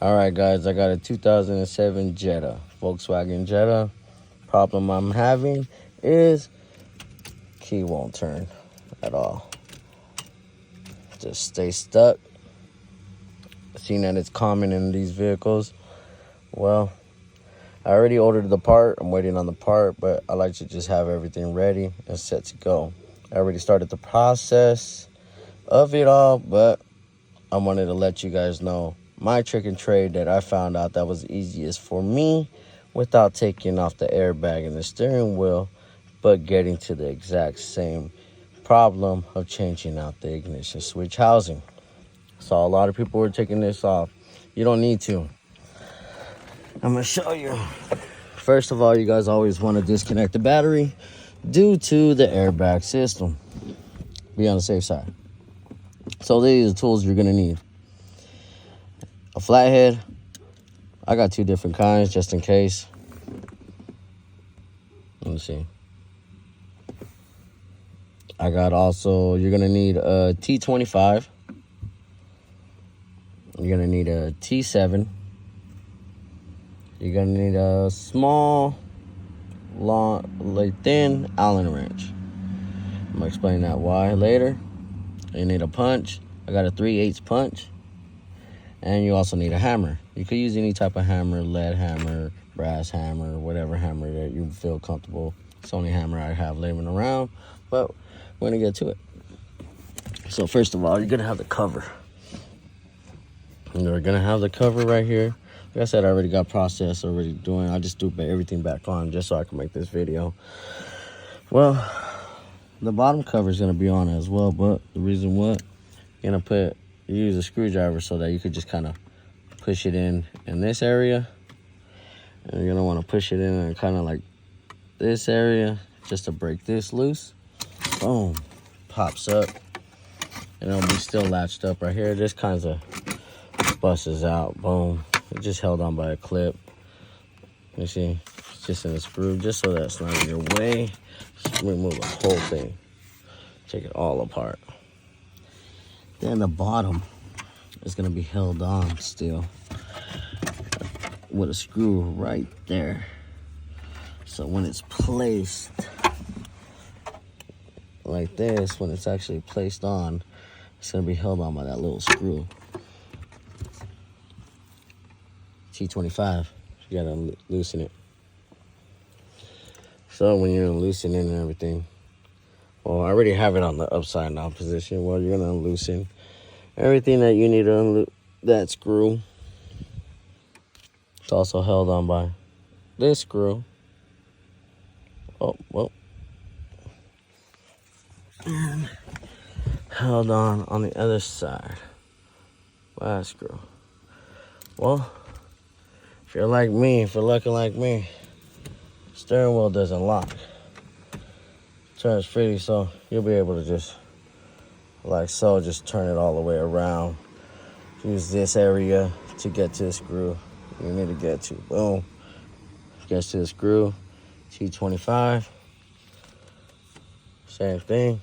All right, guys, I got a 2007 Jetta, Volkswagen Jetta. Problem I'm having is key won't turn at all. Just stay stuck. Seeing that it's common in these vehicles, well, I already ordered the part. I'm waiting on the part, but I like to just have everything ready and set to go. I already started the process of it all, but I wanted to let you guys know my trick and trade that I found out that was easiest for me without taking off the airbag and the steering wheel, but getting to the exact same problem of changing out the ignition switch housing. So a lot of people were taking this off. You don't need to. I'm gonna show you. First of all, you guys always want to disconnect the battery due to the airbag system. Be on the safe side. So these are the tools you're gonna need. A flathead. I got two different kinds just in case. Let me see. I got also, you're gonna need a T25. You're gonna need a T7. You're gonna need a small, long, like thin Allen wrench. I'm gonna explain that why later. You need a punch. I got a 3/8 punch. And you also need a hammer. You could use any type of hammer, lead hammer, brass hammer, whatever hammer that you feel comfortable. It's the only hammer I have laying around, but we're gonna get to it. So first of all, you're gonna have the cover. You're gonna have the cover right here. Like I said, I already got processed, already doing. I just threw everything back on just so I can make this video. Well, the bottom cover is gonna be on as well, but the reason what, you're gonna use a screwdriver so that you could just kind of push it in this area, and you're gonna want to push it in kind of like this area just to break this loose. Boom, pops up, and it'll be still latched up right here. This kind of busts out. Boom, it just held on by a clip. You see, it's just in a screw, just so that's not in your way. Just remove the whole thing, take it all apart. Then the bottom is gonna be held on still with a screw right there. So when it's placed like this, when it's actually placed on, it's gonna be held on by that little screw. T25, you gotta loosen it. So when you're loosening and everything, well, I already have it on the upside down position. Well, you're gonna loosen everything that you need to unloose that screw. It's also held on by this screw. Oh, well. And held on the other side by that screw. Well, if you're like me, if you're looking like me, steering wheel doesn't lock. Turns freely, so you'll be able to just, like so, just turn it all the way around. Use this area to get to the screw you need to get to. Boom. Gets to the screw. T25. Same thing.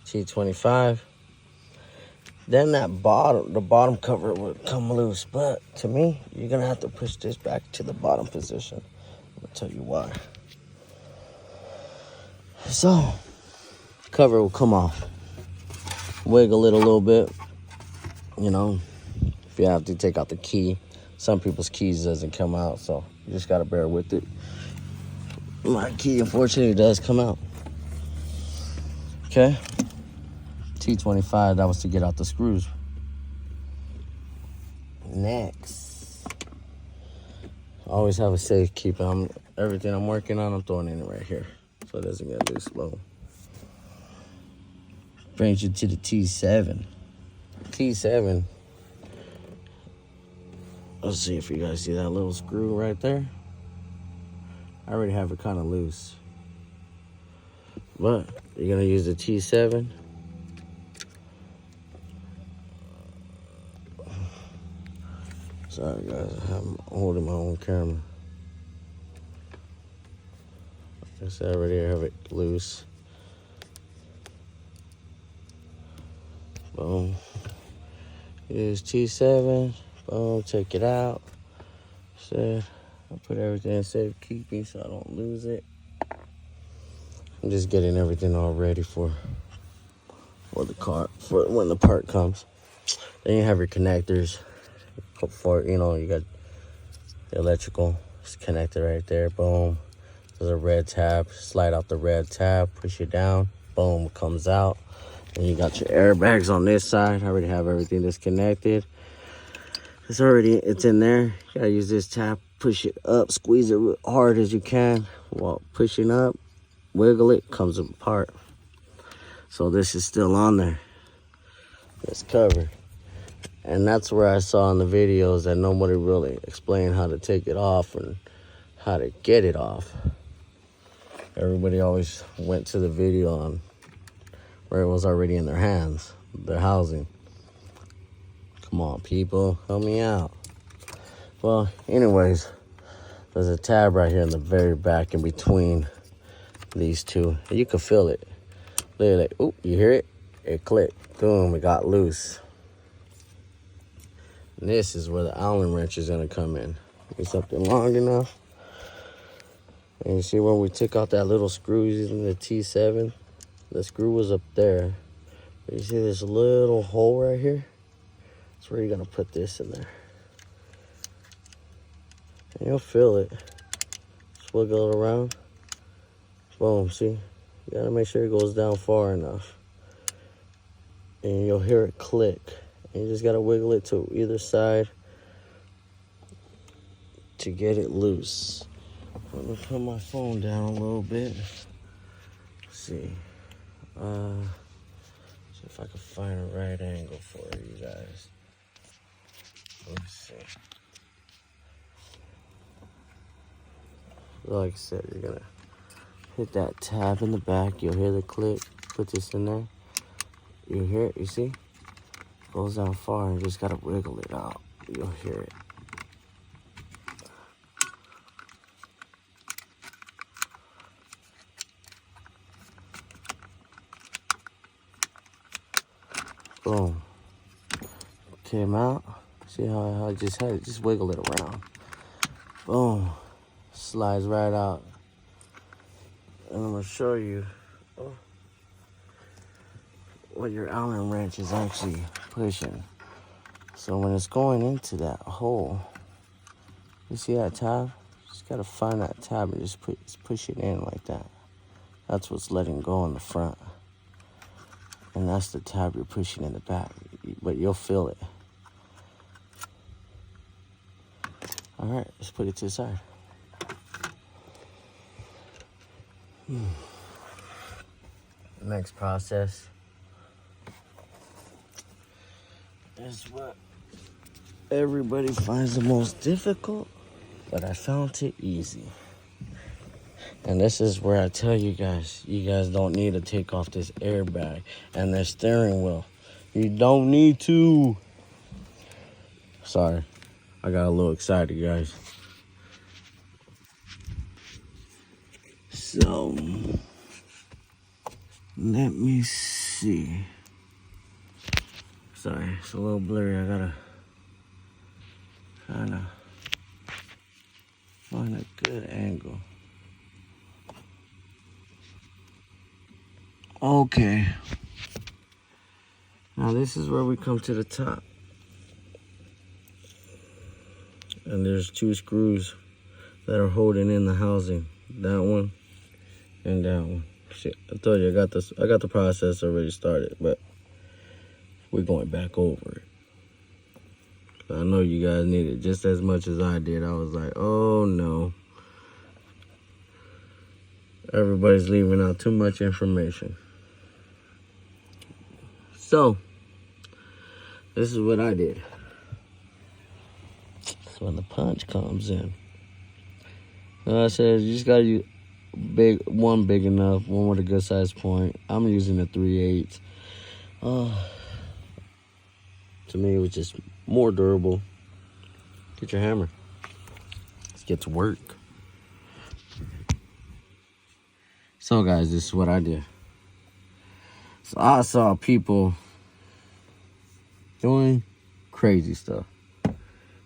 T25. Then the bottom cover would come loose. But to me, you're gonna have to push this back to the bottom position. I'll tell you why. So, cover will come off. Wiggle it a little bit. You know, if you have to take out the key. Some people's keys doesn't come out, so you just gotta bear with it. My key, unfortunately, does come out. Okay. T25, that was to get out the screws. Next. Always have a safe keeper. Everything I'm working on, I'm throwing in it right here, so it doesn't get loose. Slow. Brings you to the T7. T7. Let's see if you guys see that little screw right there. I already have it kind of loose. But you're going to use the T7. Sorry guys, I'm holding my own camera. Like I said, I already have it loose. Boom. Use T7. Boom, check it out. Said I'll put everything in safekeeping so I don't lose it. I'm just getting everything all ready for the car, for when the part comes. Then you have your connectors for, you know, you got the electrical. It's connected right there. Boom. There's a red tab. Slide out the red tab, push it down. Boom, it comes out. And you got your airbags on this side. I already have everything disconnected. It's in there. You gotta use this tab, push it up, squeeze it hard as you can. While pushing up, wiggle it, comes apart. So this is still on there. It's covered. And that's where I saw in the videos that nobody really explained how to take it off and how to get it off. Everybody always went to the video on where it was already in their hands, their housing. Come on, people, help me out. Well, anyways, there's a tab right here in the very back in between these two. You can feel it. Literally, oop, you hear it? It clicked. Boom, it got loose. And this is where the Allen wrench is gonna come in. Get something long enough. And you see when we took out that little screw using the T7, the screw was up there. But you see this little hole right here? That's where you're gonna put this in there. And you'll feel it. Just wiggle it around. Boom, see? You gotta make sure it goes down far enough. And you'll hear it click. And you just gotta wiggle it to either side to get it loose. Let me put my phone down a little bit. Let's see. See if I can find a right angle for you guys. Let's see. Like I said, you're gonna hit that tab in the back. You'll hear the click. Put this in there. You hear it, you see? Goes down far and you just gotta wiggle it out. You'll hear it. Boom. Came out. See how I just had it? Just wiggle it around. Boom. Slides right out. And I'm gonna show you what your Allen wrench is actually pushing. So when it's going into that hole, you see that tab? Just gotta find that tab and just push it in like that. That's what's letting go in the front. And that's the tab you're pushing in the back, but you'll feel it. All right, let's put it to the side. Next process is what everybody finds the most difficult, but I found it easy. And this is where I tell you guys don't need to take off this airbag and this steering wheel. You don't need to. Sorry, I got a little excited, guys. So, let me see. Sorry, it's a little blurry. I gotta kind of find a good angle. Okay. Now this is where we come to the top. And there's two screws that are holding in the housing. That one and that one. Shit, I told you I got the process already started, but we're going back over it. I know you guys need it just as much as I did. I was like, oh no. Everybody's leaving out too much information. So, this is what I did. So when the punch comes in, I said you just gotta use one big enough, one with a good size point. I'm using a 3/8. To me, it was just more durable. Get your hammer. Let's get to work. So guys, this is what I did. So I saw people doing crazy stuff.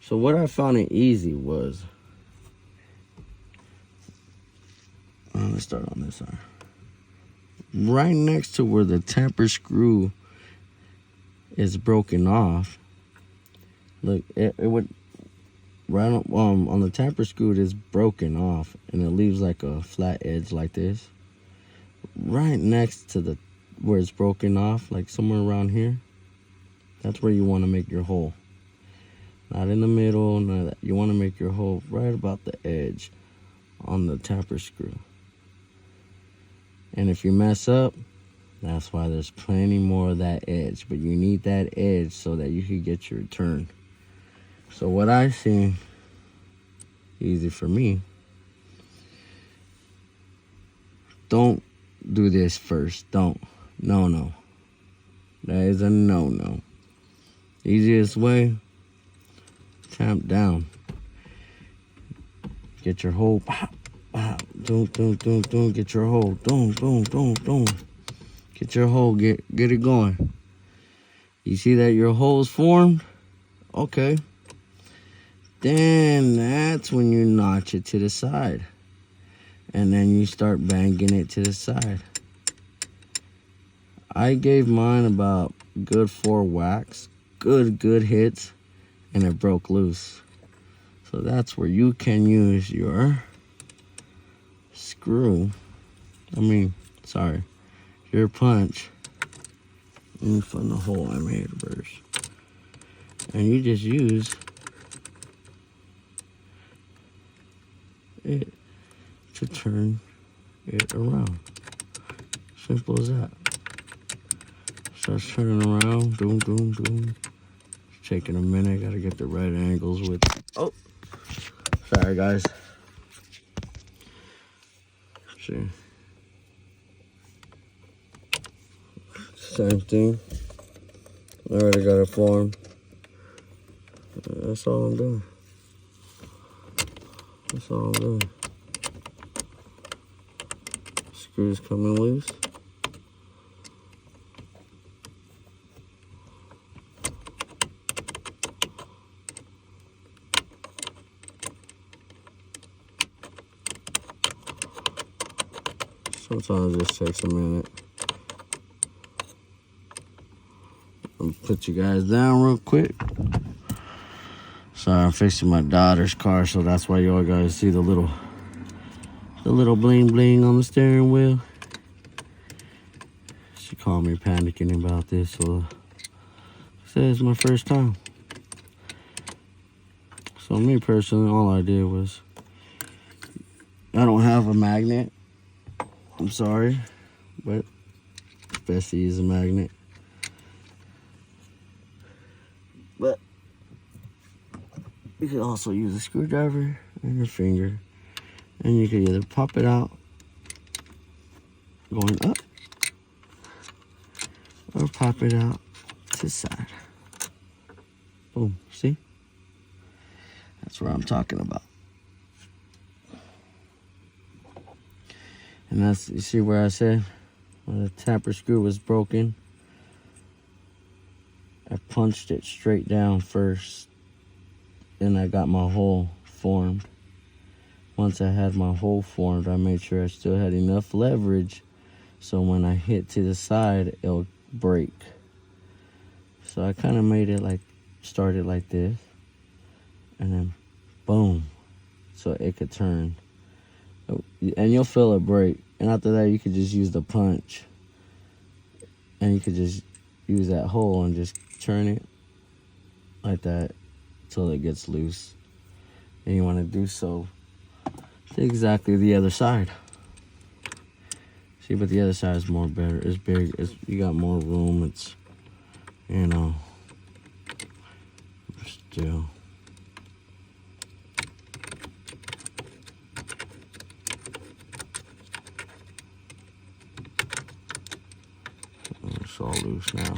So what I found it easy was, let's start on this side. Right next to where the temper screw is broken off, look, it would, right on the temper screw, it is broken off, and it leaves like a flat edge like this. Right next to where it's broken off, like somewhere around here, that's where you want to make your hole. Not in the middle, none of that. You want to make your hole right about the edge on the temper screw. And if you mess up, that's why there's plenty more of that edge. But you need that edge so that you can get your turn. So what I see, easy for me, don't do this first. Don't. No. That is a no. Easiest way, tamp down. Get your hole, pop, pop, doom, get your hole, doom. Get your hole, get it going. You see that your hole's formed? Okay. Then that's when you notch it to the side. And then you start banging it to the side. I gave mine about good 4 whacks, good hits, and it broke loose. So that's where you can use your your punch from the hole I made first. And you just use it to turn it around. Simple as that. Starts turning around, doom. It's taking a minute, gotta get the right angles with, oh, sorry guys. See. Same thing. Already got it formed. That's all I'm doing. Screws coming loose. Sometimes it just takes a minute. I'll put you guys down real quick. Sorry, I'm fixing my daughter's car, so that's why you all guys see the little bling on the steering wheel. She called me panicking about this, so she said it's my first time. So me personally, all I did was, I don't have a magnet. I'm sorry, but it's best to use a magnet. But you can also use a screwdriver and your finger, and you can either pop it out going up or pop it out to the side. Boom, see? That's what I'm talking about. And that's, you see where I said when the tamper screw was broken, I punched it straight down first, and I got my hole formed. Once I had my hole formed, I made sure I still had enough leverage so when I hit to the side, it'll break. So I kind of made it like, started like this, and then boom, so it could turn. And you'll feel it break. And after that, you could just use the punch. And you could just use that hole and just turn it like that till it gets loose. And you want to do so to exactly the other side. See, but the other side is more better. It's big. You got more room. It's, you know, still. It's all loose now.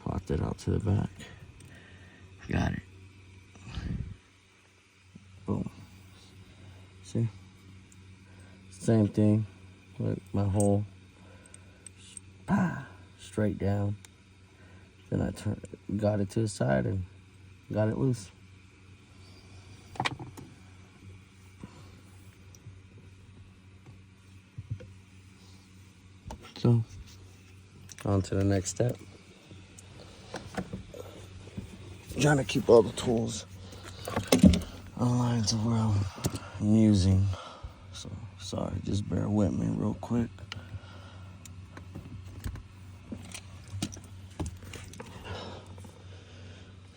Popped it out to the back. Got it. Boom. See? Same thing with my hole. Straight down. Then I got it to the side and got it loose. So, on to the next step. Trying to keep all the tools on lines of where I'm using. So, sorry, just bear with me real quick.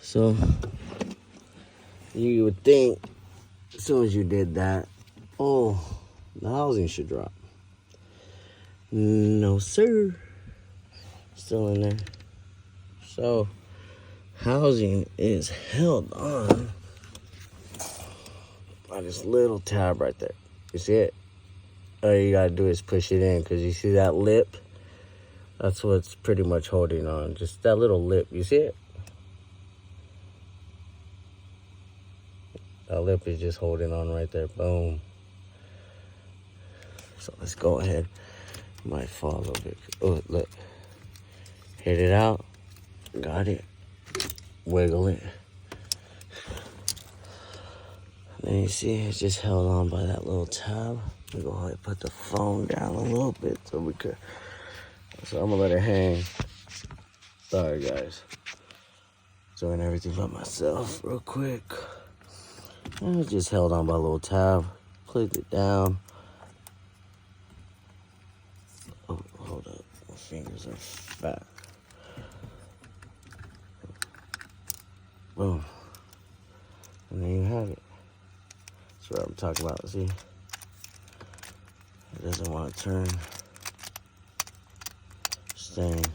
So, you would think as soon as you did that, oh, the housing should drop. No, sir. Still in there. So, housing is held on by this little tab right there. You see it? All you gotta do is push it in, because you see that lip? That's what's pretty much holding on. Just that little lip. You see it? That lip is just holding on right there. Boom. So let's go ahead. Might fall a little bit. Oh, look. Hit it out. Got it. Wiggle it. Then you see it's just held on by that little tab. We go ahead and put the phone down a little bit so we could. So I'm gonna let it hang. Sorry guys. Doing everything by myself real quick. And it just held on by a little tab. Clicked it down. Oh, hold up. My fingers are fat. Boom. And there you have it. That's what I'm talking about. See? It doesn't want to turn. Staying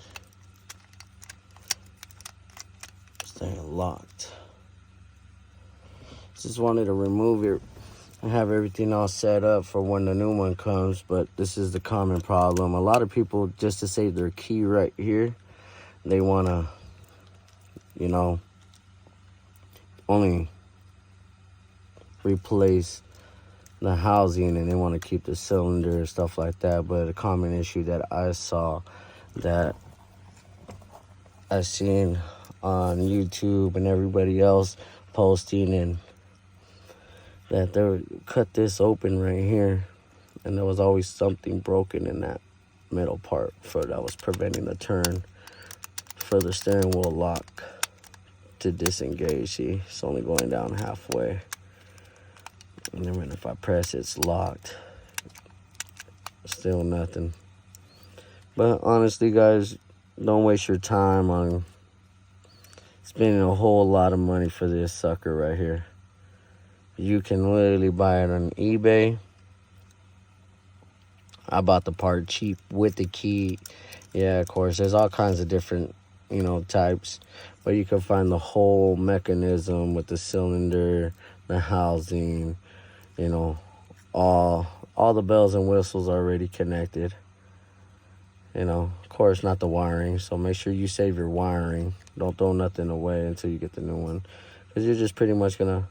locked. Just wanted to remove it and have everything all set up for when the new one comes, but this is the common problem. A lot of people, just to save their key right here, they want to, you know, only replace the housing and they want to keep the cylinder and stuff like that. But a common issue that I saw, that I've seen on YouTube and everybody else posting, and that they cut this open right here, and there was always something broken in that middle part that was preventing the turn for the steering wheel lock to disengage. See, it's only going down halfway, and then if I press it's locked. Still nothing. But honestly guys, don't waste your time on spending a whole lot of money for this sucker right here. You can literally buy it on eBay. I bought the part cheap with the key. Yeah, of course, there's all kinds of different, you know, types. But you can find the whole mechanism with the cylinder, the housing, you know, all the bells and whistles already connected. You know, of course, not the wiring. So make sure you save your wiring. Don't throw nothing away until you get the new one, because you're just pretty much gonna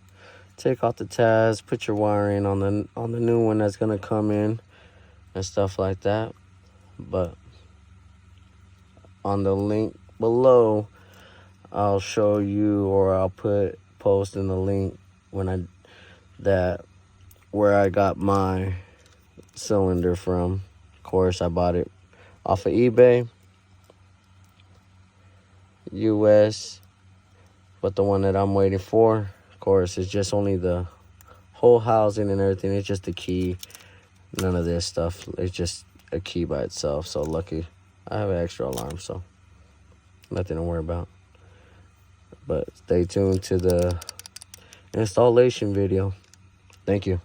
take off the tabs, put your wiring on the new one that's gonna come in and stuff like that. But on the link below, I'll show you, or I'll post in the link where I got my cylinder from. Of course, I bought it off of eBay, US, but the one that I'm waiting for, of course, it's just only the whole housing and everything. It's just the key. None of this stuff. It's just a key by itself. So lucky I have an extra alarm, so nothing to worry about. But stay tuned to the installation video. Thank you.